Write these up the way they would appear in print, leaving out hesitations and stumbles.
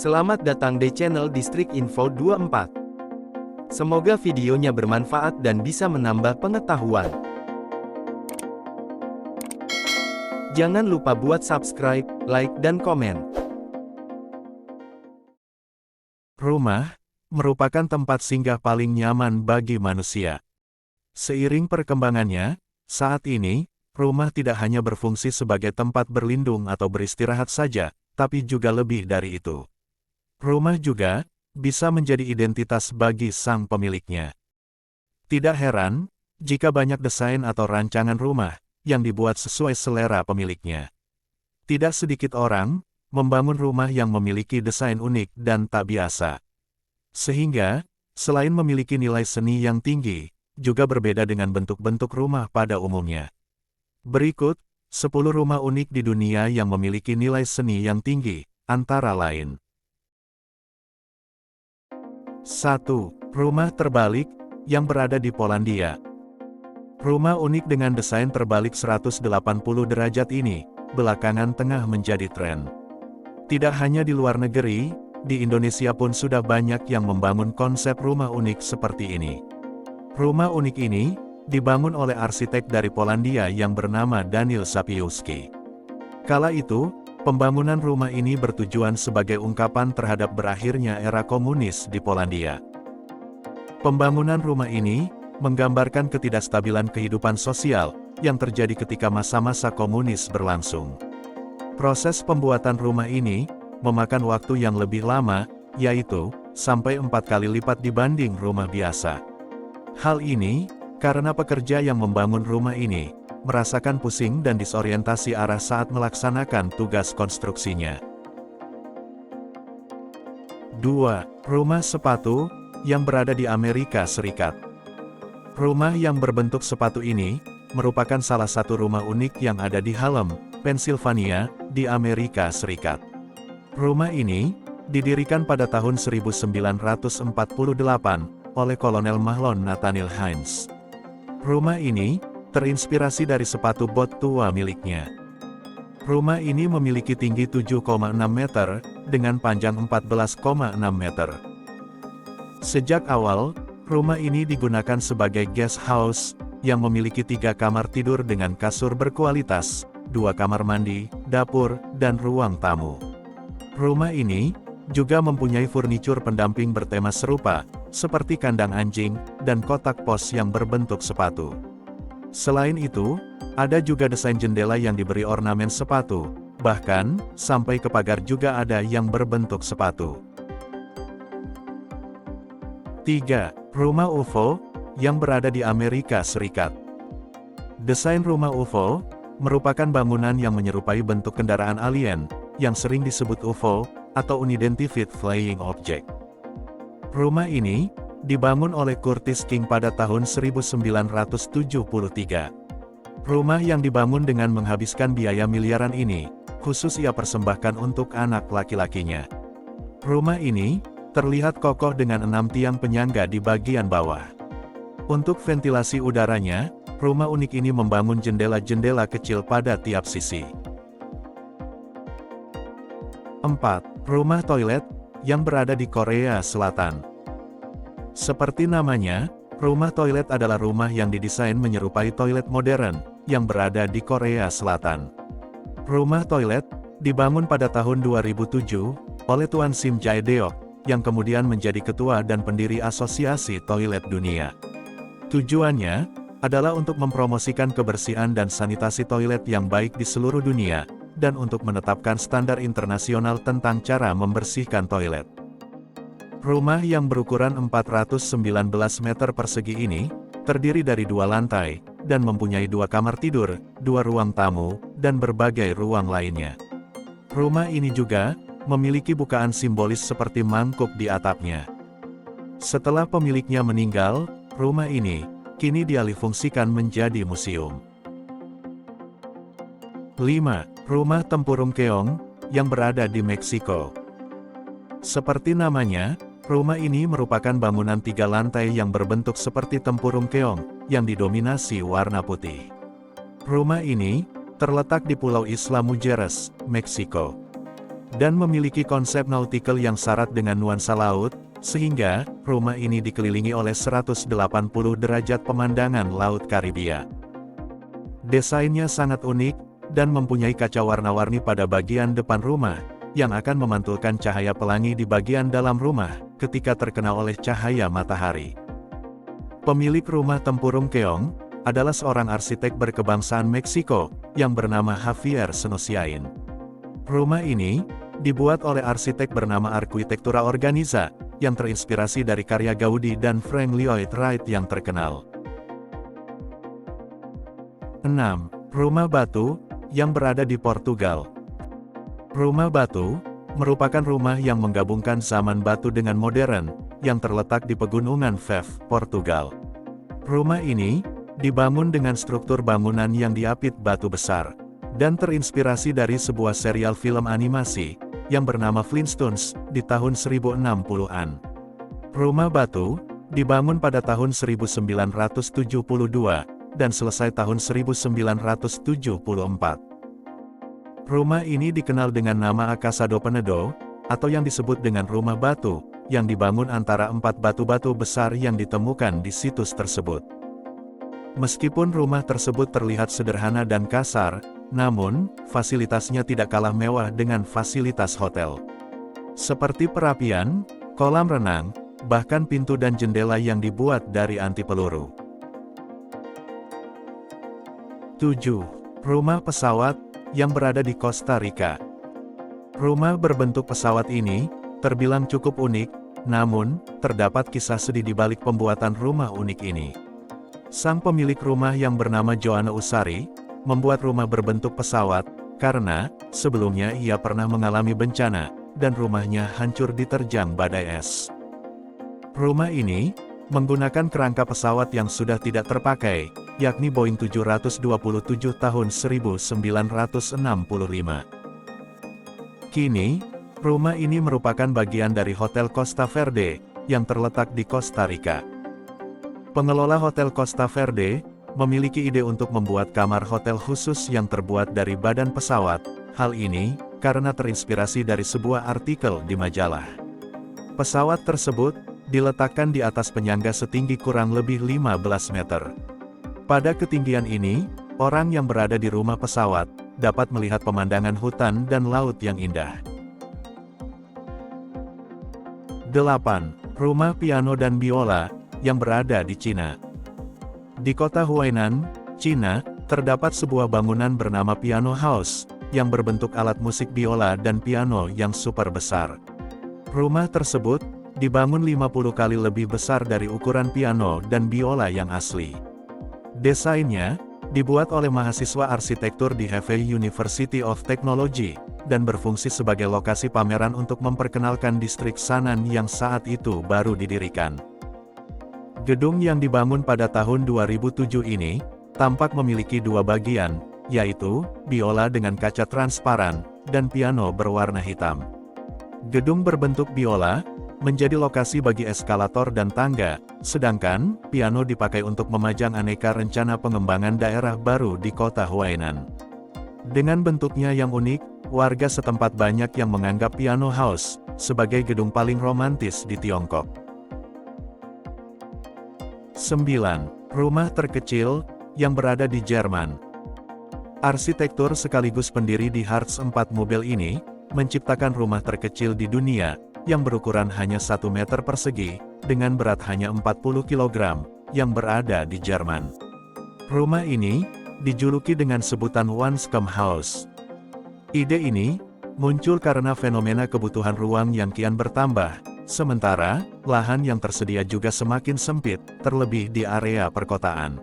Selamat datang di channel Distrik Info 24. Semoga videonya bermanfaat dan bisa menambah pengetahuan. Jangan lupa buat subscribe, like, dan komen. Rumah merupakan tempat singgah paling nyaman bagi manusia. Seiring perkembangannya, saat ini, rumah tidak hanya berfungsi sebagai tempat berlindung atau beristirahat saja, tapi juga lebih dari itu. Rumah juga bisa menjadi identitas bagi sang pemiliknya. Tidak heran jika banyak desain atau rancangan rumah yang dibuat sesuai selera pemiliknya. Tidak sedikit orang membangun rumah yang memiliki desain unik dan tak biasa. Sehingga, selain memiliki nilai seni yang tinggi, juga berbeda dengan bentuk-bentuk rumah pada umumnya. Berikut, 10 rumah unik di dunia yang memiliki nilai seni yang tinggi, antara lain. 1. Rumah terbalik, yang berada di Polandia. Rumah unik dengan desain terbalik 180 derajat ini, belakangan tengah menjadi tren. Tidak hanya di luar negeri, di Indonesia pun sudah banyak yang membangun konsep rumah unik seperti ini. Rumah unik ini, dibangun oleh arsitek dari Polandia yang bernama Daniel Sapiuski. Kala itu, pembangunan rumah ini bertujuan sebagai ungkapan terhadap berakhirnya era komunis di Polandia. Pembangunan rumah ini menggambarkan ketidakstabilan kehidupan sosial yang terjadi ketika masa-masa komunis berlangsung. Proses pembuatan rumah ini memakan waktu yang lebih lama, yaitu sampai 4 kali lipat dibanding rumah biasa. Hal ini karena pekerja yang membangun rumah ini merasakan pusing dan disorientasi arah saat melaksanakan tugas konstruksinya. 2. Rumah sepatu, yang berada di Amerika Serikat. Rumah yang berbentuk sepatu ini, merupakan salah satu rumah unik yang ada di Harlem, Pennsylvania, di Amerika Serikat. Rumah ini, didirikan pada tahun 1948, oleh Kolonel Mahlon Nathaniel Hines. Rumah ini terinspirasi dari sepatu bot tua miliknya. Rumah ini memiliki tinggi 7,6 meter, dengan panjang 14,6 meter. Sejak awal, rumah ini digunakan sebagai guest house, yang memiliki 3 kamar tidur dengan kasur berkualitas, 2 kamar mandi, dapur, dan ruang tamu. Rumah ini juga mempunyai furnitur pendamping bertema serupa, seperti kandang anjing, dan kotak pos yang berbentuk sepatu. Selain itu, ada juga desain jendela yang diberi ornamen sepatu, bahkan, sampai ke pagar juga ada yang berbentuk sepatu. 3. Rumah UFO, yang berada di Amerika Serikat. Desain rumah UFO, merupakan bangunan yang menyerupai bentuk kendaraan alien, yang sering disebut UFO, atau Unidentified Flying Object. Rumah ini dibangun oleh Curtis King pada tahun 1973. Rumah yang dibangun dengan menghabiskan biaya miliaran ini, khusus ia persembahkan untuk anak laki-lakinya. Rumah ini terlihat kokoh dengan 6 tiang penyangga di bagian bawah. Untuk ventilasi udaranya, rumah unik ini membangun jendela-jendela kecil pada tiap sisi. 4. Rumah toilet, yang berada di Korea Selatan. Seperti namanya, rumah toilet adalah rumah yang didesain menyerupai toilet modern, yang berada di Korea Selatan. Rumah toilet, dibangun pada tahun 2007, oleh Tuan Sim Jae-deok, yang kemudian menjadi ketua dan pendiri Asosiasi Toilet Dunia. Tujuannya, adalah untuk mempromosikan kebersihan dan sanitasi toilet yang baik di seluruh dunia, dan untuk menetapkan standar internasional tentang cara membersihkan toilet. Rumah yang berukuran 419 meter persegi ini, terdiri dari 2 lantai, dan mempunyai 2 kamar tidur, 2 ruang tamu, dan berbagai ruang lainnya. Rumah ini juga memiliki bukaan simbolis seperti mangkuk di atapnya. Setelah pemiliknya meninggal, rumah ini kini dialihfungsikan menjadi museum. 5. Rumah Tempurung Keong, yang berada di Meksiko. Seperti namanya, rumah ini merupakan bangunan 3 lantai yang berbentuk seperti tempurung keong, yang didominasi warna putih. Rumah ini terletak di Pulau Isla Mujeres, Meksiko. dan memiliki konsep nautical yang syarat dengan nuansa laut, sehingga rumah ini dikelilingi oleh 180 derajat pemandangan Laut Karibia. Desainnya sangat unik, dan mempunyai kaca warna-warni pada bagian depan rumah, yang akan memantulkan cahaya pelangi di bagian dalam rumah, ketika terkena oleh cahaya matahari. Pemilik rumah tempurung keong, adalah seorang arsitek berkebangsaan Meksiko, yang bernama Javier Senosiain. Rumah ini, dibuat oleh arsitek bernama Arquitectura Organiza, yang terinspirasi dari karya Gaudi dan Frank Lloyd Wright yang terkenal. 6. Rumah batu, yang berada di Portugal. Rumah batu, merupakan rumah yang menggabungkan zaman batu dengan modern, yang terletak di pegunungan Feve, Portugal. Rumah ini, dibangun dengan struktur bangunan yang diapit batu besar, dan terinspirasi dari sebuah serial film animasi, yang bernama Flintstones, di tahun 1060-an. Rumah batu, dibangun pada tahun 1972, dan selesai tahun 1974. Rumah ini dikenal dengan nama A Casa do Penedo, atau yang disebut dengan rumah batu, yang dibangun antara 4 batu-batu besar yang ditemukan di situs tersebut. Meskipun rumah tersebut terlihat sederhana dan kasar, namun, fasilitasnya tidak kalah mewah dengan fasilitas hotel. Seperti perapian, kolam renang, bahkan pintu dan jendela yang dibuat dari anti peluru. 7. Rumah pesawat, yang berada di Costa Rica. Rumah berbentuk pesawat ini, terbilang cukup unik, namun, terdapat kisah sedih di balik pembuatan rumah unik ini. Sang pemilik rumah yang bernama Joanna Usari, membuat rumah berbentuk pesawat, karena, sebelumnya ia pernah mengalami bencana, dan rumahnya hancur diterjang badai es. Rumah ini, menggunakan kerangka pesawat yang sudah tidak terpakai, yakni Boeing 727 tahun 1965. Kini, rumah ini merupakan bagian dari Hotel Costa Verde, yang terletak di Costa Rica. Pengelola Hotel Costa Verde, memiliki ide untuk membuat kamar hotel khusus yang terbuat dari badan pesawat. Hal ini, karena terinspirasi dari sebuah artikel di majalah. Pesawat tersebut, diletakkan di atas penyangga setinggi kurang lebih 15 meter. Pada ketinggian ini, orang yang berada di rumah pesawat, dapat melihat pemandangan hutan dan laut yang indah. 8. Rumah piano dan biola, yang berada di Cina. Di kota Huainan, Cina, terdapat sebuah bangunan bernama Piano House, yang berbentuk alat musik biola dan piano yang super besar. Rumah tersebut, dibangun 50 kali lebih besar dari ukuran piano dan biola yang asli. Desainnya, dibuat oleh mahasiswa arsitektur di Hefei University of Technology, dan berfungsi sebagai lokasi pameran untuk memperkenalkan distrik Sanan yang saat itu baru didirikan. Gedung yang dibangun pada tahun 2007 ini, tampak memiliki 2 bagian, yaitu, biola dengan kaca transparan, dan piano berwarna hitam. Gedung berbentuk biola, menjadi lokasi bagi eskalator dan tangga, sedangkan, piano dipakai untuk memajang aneka rencana pengembangan daerah baru di kota Huainan. Dengan bentuknya yang unik, warga setempat banyak yang menganggap Piano House, sebagai gedung paling romantis di Tiongkok. 9. Rumah terkecil, yang berada di Jerman. Arsitektur sekaligus pendiri di Hartz 4 Mobil ini, menciptakan rumah terkecil di dunia, yang berukuran hanya 1 meter persegi, dengan berat hanya 40 kg, yang berada di Jerman. Rumah ini, dijuluki dengan sebutan One-Scum House. Ide ini, muncul karena fenomena kebutuhan ruang yang kian bertambah, sementara, lahan yang tersedia juga semakin sempit, terlebih di area perkotaan.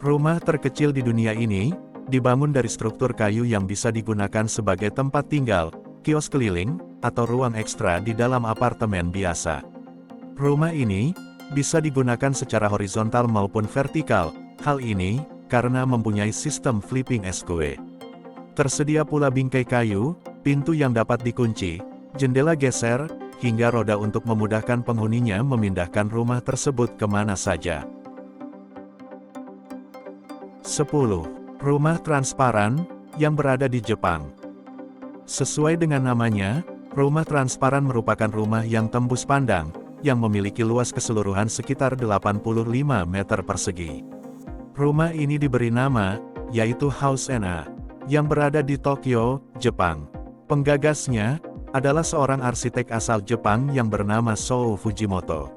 Rumah terkecil di dunia ini, dibangun dari struktur kayu yang bisa digunakan sebagai tempat tinggal, kios keliling, atau ruang ekstra di dalam apartemen biasa. Rumah ini, bisa digunakan secara horizontal maupun vertikal, hal ini, karena mempunyai sistem flipping SQE. Tersedia pula bingkai kayu, pintu yang dapat dikunci, jendela geser, hingga roda untuk memudahkan penghuninya memindahkan rumah tersebut kemana saja. 10. Rumah transparan, yang berada di Jepang. Sesuai dengan namanya, rumah transparan merupakan rumah yang tembus pandang, yang memiliki luas keseluruhan sekitar 85 meter persegi. Rumah ini diberi nama, yaitu House NA, yang berada di Tokyo, Jepang. Penggagasnya adalah seorang arsitek asal Jepang yang bernama Sou Fujimoto.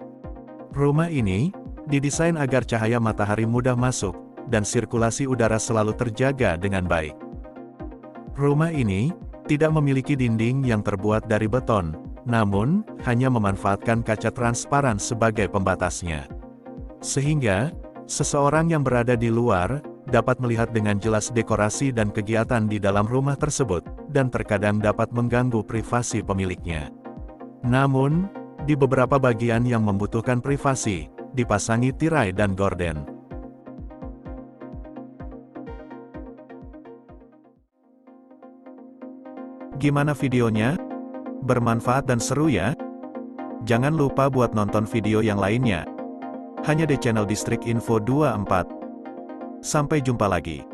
Rumah ini didesain agar cahaya matahari mudah masuk, dan sirkulasi udara selalu terjaga dengan baik. Rumah ini tidak memiliki dinding yang terbuat dari beton, namun hanya memanfaatkan kaca transparan sebagai pembatasnya. Sehingga, seseorang yang berada di luar dapat melihat dengan jelas dekorasi dan kegiatan di dalam rumah tersebut, dan terkadang dapat mengganggu privasi pemiliknya. Namun, di beberapa bagian yang membutuhkan privasi, dipasangi tirai dan gorden. Gimana videonya? Bermanfaat dan seru ya? Jangan lupa buat nonton video yang lainnya. Hanya di channel Distrik Info 24. Sampai jumpa lagi.